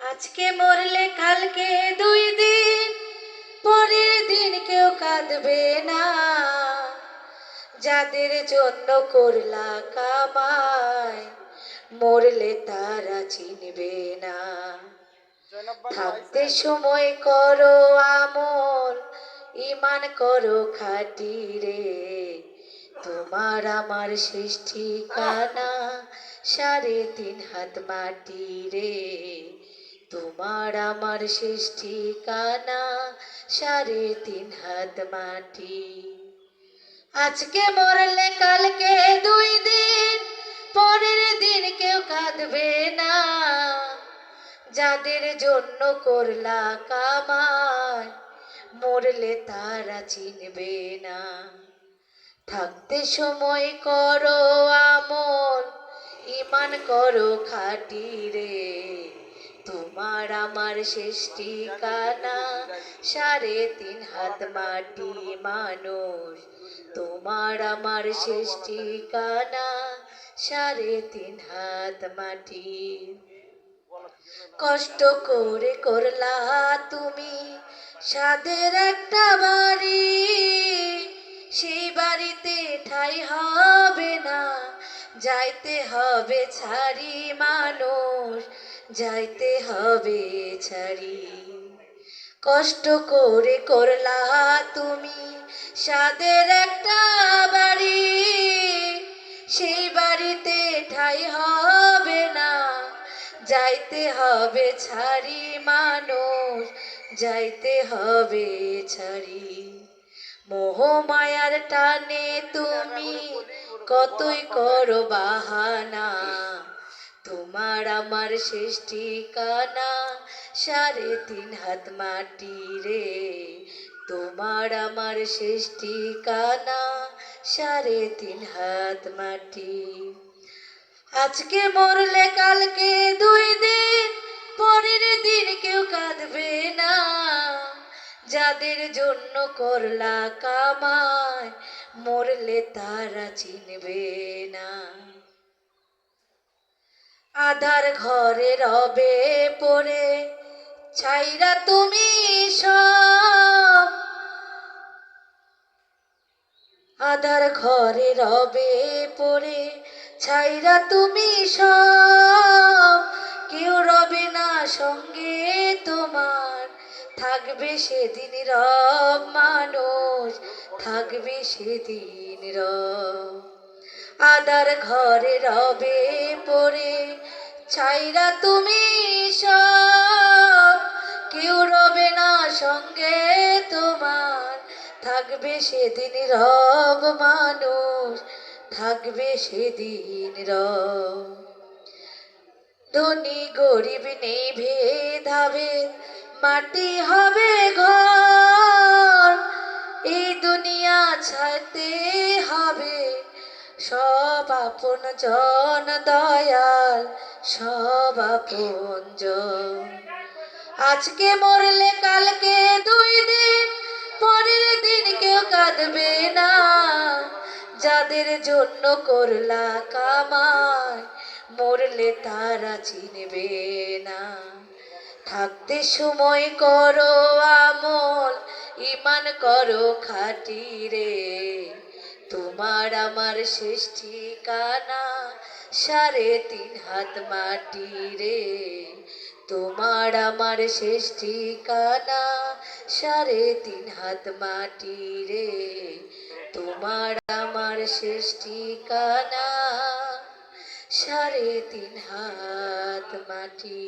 আজকে মরলে কালকে 2 দিন, পরের দিন কেউ কাঁদবে না। যাদের জন্য করলা কামাই, মরলে তারা চিনবে না। থাকতে সময় করো আমল, ঈমান করো খাঁটি রে। তোমার আমার শেষ ঠিকানা 3.5 হাত মাটি রে। তোমার আমার শেষ ঠিকানা 3.5 হাত মাটি। আজকে মরলে কালকে 2 দিন, পরের দিন কেউ কাঁদবে না। যাদের জন্য করলা কামাই, মরলে তারা চিনবে না। থাকতে সময় করো আমল, ঈমান করো খাঁটি রে। তোমার আমার শেষ ঠিকানা 3.5 হাত মাটি মানুষ। তোমার আমার শেষ ঠিকানা 3.5 হাত মাটি। কষ্ট করে করলা তুমি সাদের একটা বাড়ি, সেই বাড়িতে ঠাঁই হবে না, যাইতে হবে ছাড়ি মানুষ, যাইতে হবে ছাড়ি। কষ্ট করে করলা তুমি সাদের একটা বাড়ি, সেই বাড়িতে ঠাঁই হবে না, যাইতে হবে ছাড়ি মানুষ, যাইতে হবে ছাড়ি। মোহ মায়ার টানে তুমি কতই করো বাহানা, তোমার আমার শেষ ঠিকানা 3.5 হাত মাটি রে। তোমার আমার শেষ ঠিকানা 3.5 হাত মাটি। আজকে মরলে কালকে 2 দিন, পরের দিন কেউ কাঁদবে না। যাদের জন্য করলা কামাই, মরলে তারা চিনবে না। আধার ঘরে রবে পড়ে ছাইরা তুমি সব, আধার ঘরে রবে পড়ে ছাইরা তুমি সব। কেউ রবে না সঙ্গে তোমার, থাকবে সেদিন রব মানুষ, থাকবে সেদিন রব। আধার ঘরে রবে পড়ে ছাইরা তুমি সব, কেউ রবে না সঙ্গে তোমার, থাকবে সেদিন রব মানুষ, থাকবে সেদিন রব। ধনী গরিব নেই ভেদাভেদ, মাটি হবে ঘর। এই দুনিয়া ছাড়তে হবে সব আপন জন দয়াল, সব আপন জন। আজকে মরলে কালকে 2 দিন, পরের দিন কেউ কাঁদবে না। যাদের জন্য করলা কামাই, মরলে তারা চিনবে না। থাকতে সময় করো আমল, ঈমান করো খাঁটি রে। তোমার আমার শেষ ঠিকানা 3.5 হাত মাটি রে। তোমার আমার শেষ ঠিকানা 3.5 হাত মাটি রে। তোমার আমার শেষ ঠিকানা 3.5 হাত মাটি।